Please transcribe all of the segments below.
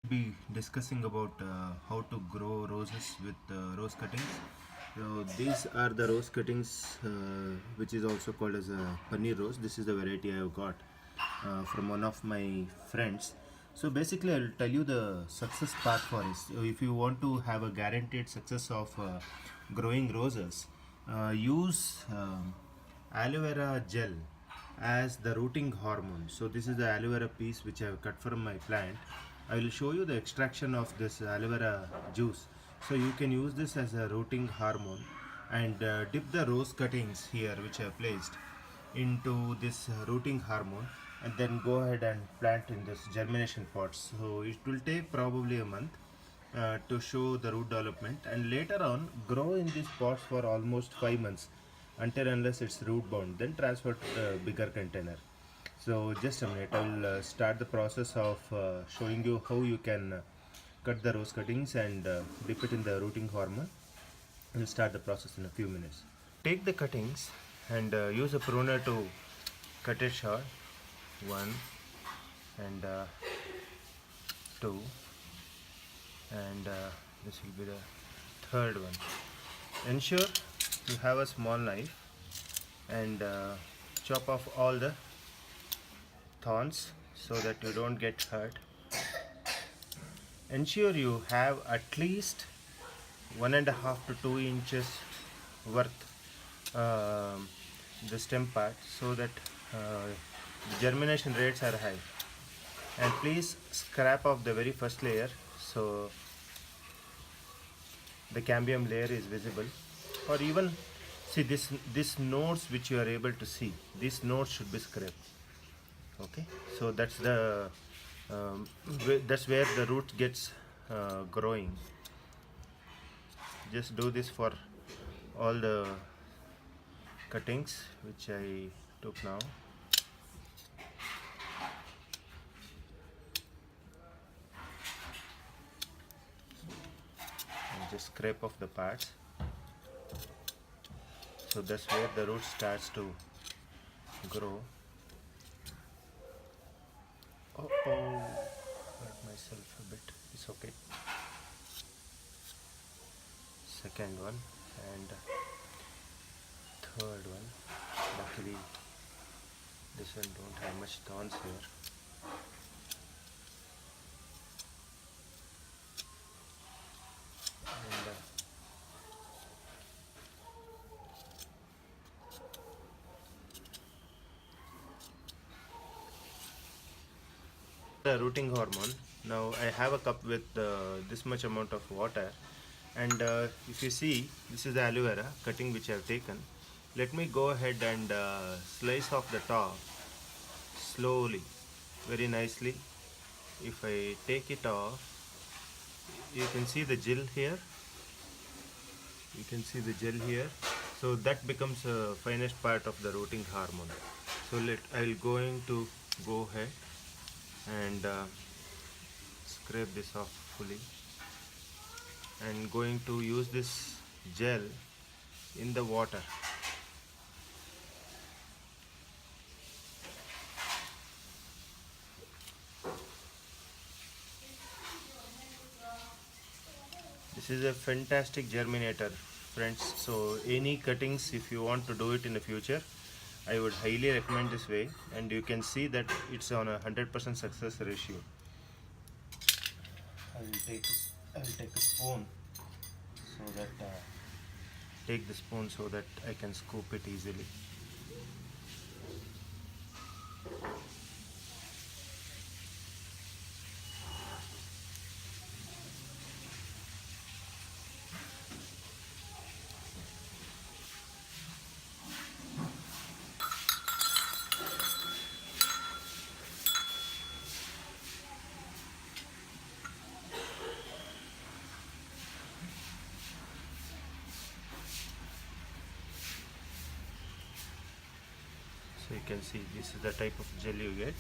Be discussing about how to grow roses with rose cuttings. So these are the rose cuttings, which is also called as a paneer rose. This is the variety I have got from one of my friends. So basically, I'll tell you the success path for it. So if you want to have a guaranteed success of growing roses, use aloe vera gel as the rooting hormone. So this is the aloe vera piece which I have cut from my plant. I will show you the extraction of this aloe vera juice. So you can use this as a rooting hormone and dip the rose cuttings here which I have placed into this rooting hormone, and then go ahead and plant in this germination pots. So it will take probably a month to show the root development, and later on grow in these pots for almost 5 months until unless it's root bound, then transfer to the bigger container. So just a minute, I will start the process of showing you how you can cut the rose cuttings and dip it in the rooting hormone. We'll start the process in a few minutes. Take the cuttings and use a pruner to cut it short. One and two, and this will be the third one. Ensure you have a small knife and chop off all the thorns so that you don't get hurt. Ensure you have at least 1.5 to 2 inches worth the stem part, so that germination rates are high. And please scrap off the very first layer so the cambium layer is visible, or even see this nodes which you are able to see, these nodes should be scraped. Okay, so that's the that's where the root gets growing. Just do this for all the cuttings which I took now. And just scrape off the parts. So that's where the root starts to grow. Oh, hurt myself a bit. It's okay. Second one and third one. Luckily, this one don't have much thorns here. And the rooting hormone. Now I have a cup with this much amount of water, and if you see, this is the aloe vera cutting which I have taken. Let me go ahead and slice off the top slowly, very nicely. If I take it off, you can see the gel here. You can see the gel here. So that becomes a finest part of the rooting hormone. So I'll going to go ahead and scrape this off fully, and going to use this gel in the water. This is a fantastic germinator, friends. So any cuttings, if you want to do it in the future, I would highly recommend this way, and you can see that it's on a 100% success ratio. I will take a spoon so that take the spoon so that I can scoop it easily. So you can see this is the type of gel you get,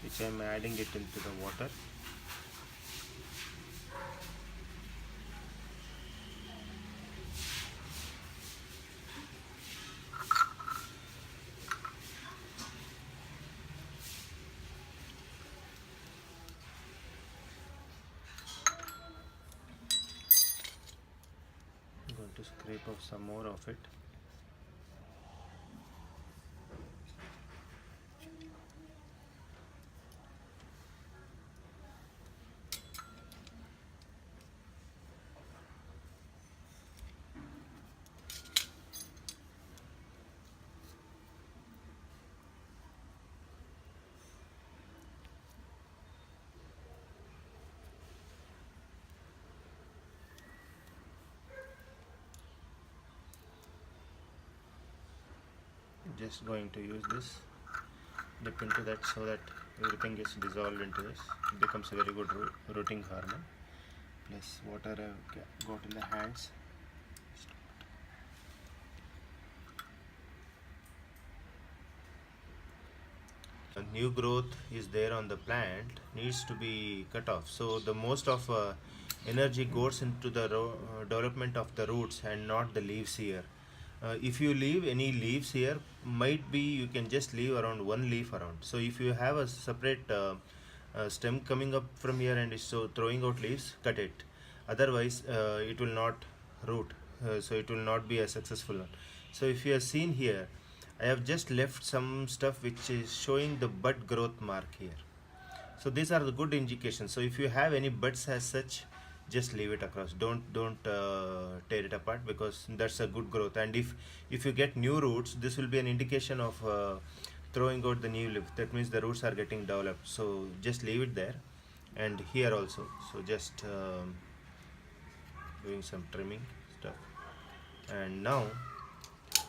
which I am adding it into the water. scrape off some more of it. Just going to use this, dip into that so that everything gets dissolved into this. It becomes a very good rooting hormone. Plus water I've got in the hands. A new growth is there on the plant needs to be cut off. So the most of energy goes into the development of the roots and not the leaves here. If you leave any leaves here, might be you can just leave around one leaf around. So if you have a separate stem coming up from here and is so throwing out leaves, cut it. Otherwise it will not root, so it will not be a successful one. So if you have seen here, I have just left some stuff which is showing the bud growth mark here. So these are the good indications. So if you have any buds as such, just leave it across. Don't tear it apart, because that's a good growth. And if you get new roots, this will be an indication of throwing out the new leaf. That means the roots are getting developed. So just leave it there, and here also. So just doing some trimming stuff. And now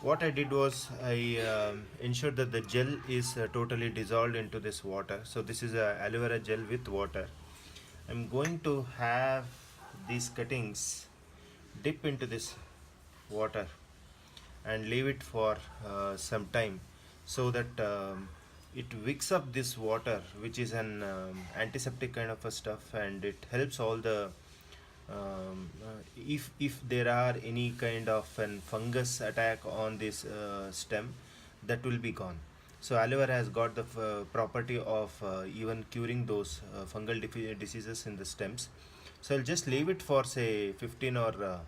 what I did was I ensured that the gel is totally dissolved into this water. So this is a aloe vera gel with water. I'm going to have these cuttings dip into this water and leave it for some time, so that it wicks up this water, which is an antiseptic kind of a stuff, and it helps all the if there are any kind of an fungus attack on this stem, that will be gone. So aloe vera has got the property of even curing those fungal diseases in the stems. So I'll just leave it for say 15 or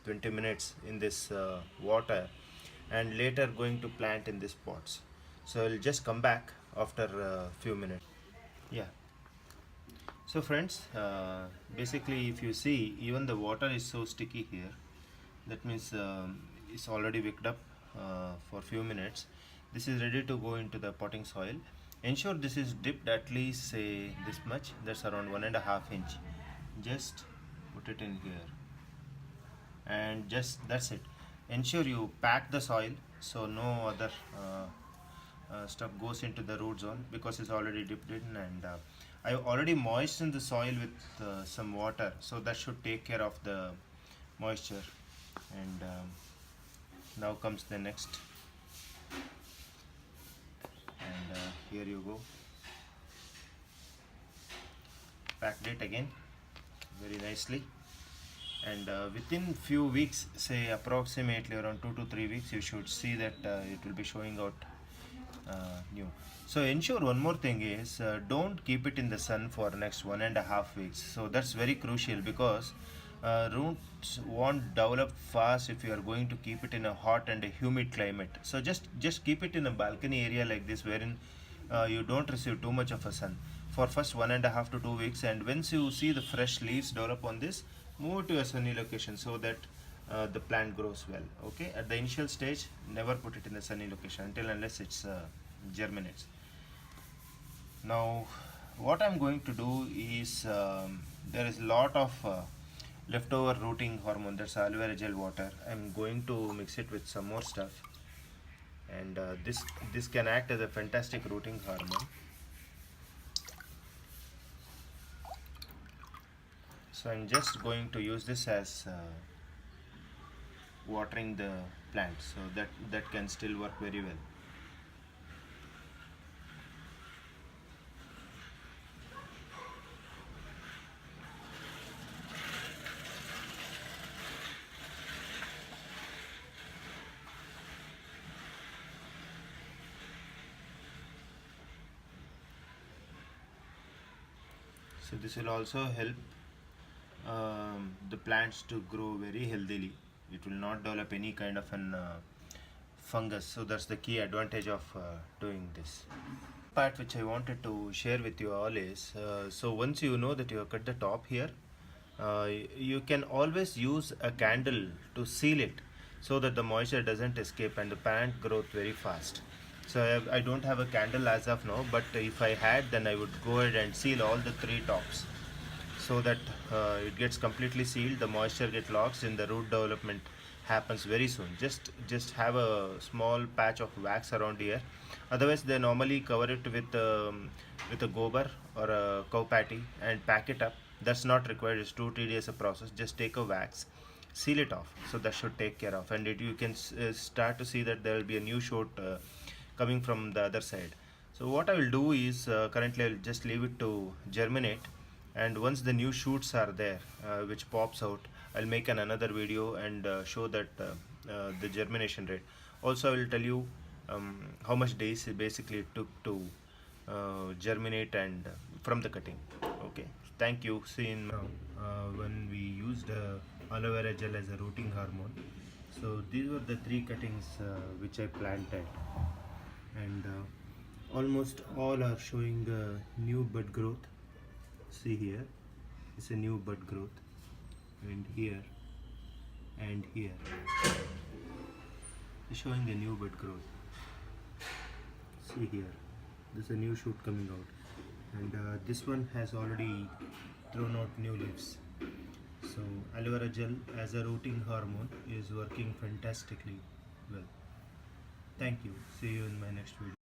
20 minutes in this water, and later going to plant in these pots. So I'll just come back after a few minutes. Yeah. So friends, basically if you see, even the water is so sticky here. That means it's already wicked up for few minutes. This is ready to go into the potting soil. Ensure this is dipped at least say this much, that's around 1.5 inch. Just put it in here, and just that's it. Ensure you pack the soil so no other stuff goes into the root zone, because it's already dipped in. And I already moistened the soil with some water, so that should take care of the moisture. And now comes the next, and here you go, packed it again very nicely. And within few weeks, say approximately around 2 to 3 weeks, you should see that it will be showing out new. So ensure one more thing is don't keep it in the sun for next 1.5 weeks. So that's very crucial, because roots won't develop fast if you are going to keep it in a hot and a humid climate. So just keep it in a balcony area like this, wherein you don't receive too much of a sun for first 1.5 to 2 weeks. And once you see the fresh leaves develop on this, move to a sunny location so that the plant grows well. Okay, at the initial stage, never put it in a sunny location until unless it's germinates. Now what I'm going to do is there is a lot of leftover rooting hormone, that's aloe vera gel water. I'm going to mix it with some more stuff, and this can act as a fantastic rooting hormone. So I'm just going to use this as watering the plant, so that can still work very well. So this will also help the plants to grow very healthily it will not develop any kind of an fungus. So that's the key advantage of doing this. Part which I wanted to share with you all is, so once you know that you have cut the top here, you can always use a candle to seal it so that the moisture doesn't escape and the plant growth very fast. So I don't have a candle as of now, but if I had, then I would go ahead and seal all the three tops so that it gets completely sealed, the moisture gets locked and the root development happens very soon. Just have a small patch of wax around here. Otherwise they normally cover it with a gobar or a cow patty and pack it up. That's not required, it's too tedious a process. Just take a wax, seal it off, so that should take care of, and you can start to see that there will be a new shoot coming from the other side. So what I will do is, currently I will just leave it to germinate, and once the new shoots are there which pops out, I'll make another video and show that the germination rate. Also I will tell you how much days basically it took to germinate and from the cutting. Okay, thank you. See in when we used aloe vera gel as a rooting hormone. So these were the three cuttings which I planted, and almost all are showing new bud growth. See here, it's a new bud growth, and here and here it's showing a new bud growth. See here, there's a new shoot coming out, and this one has already thrown out new leaves. So aloe vera gel as a rooting hormone is working fantastically well. Thank you. See you in my next video.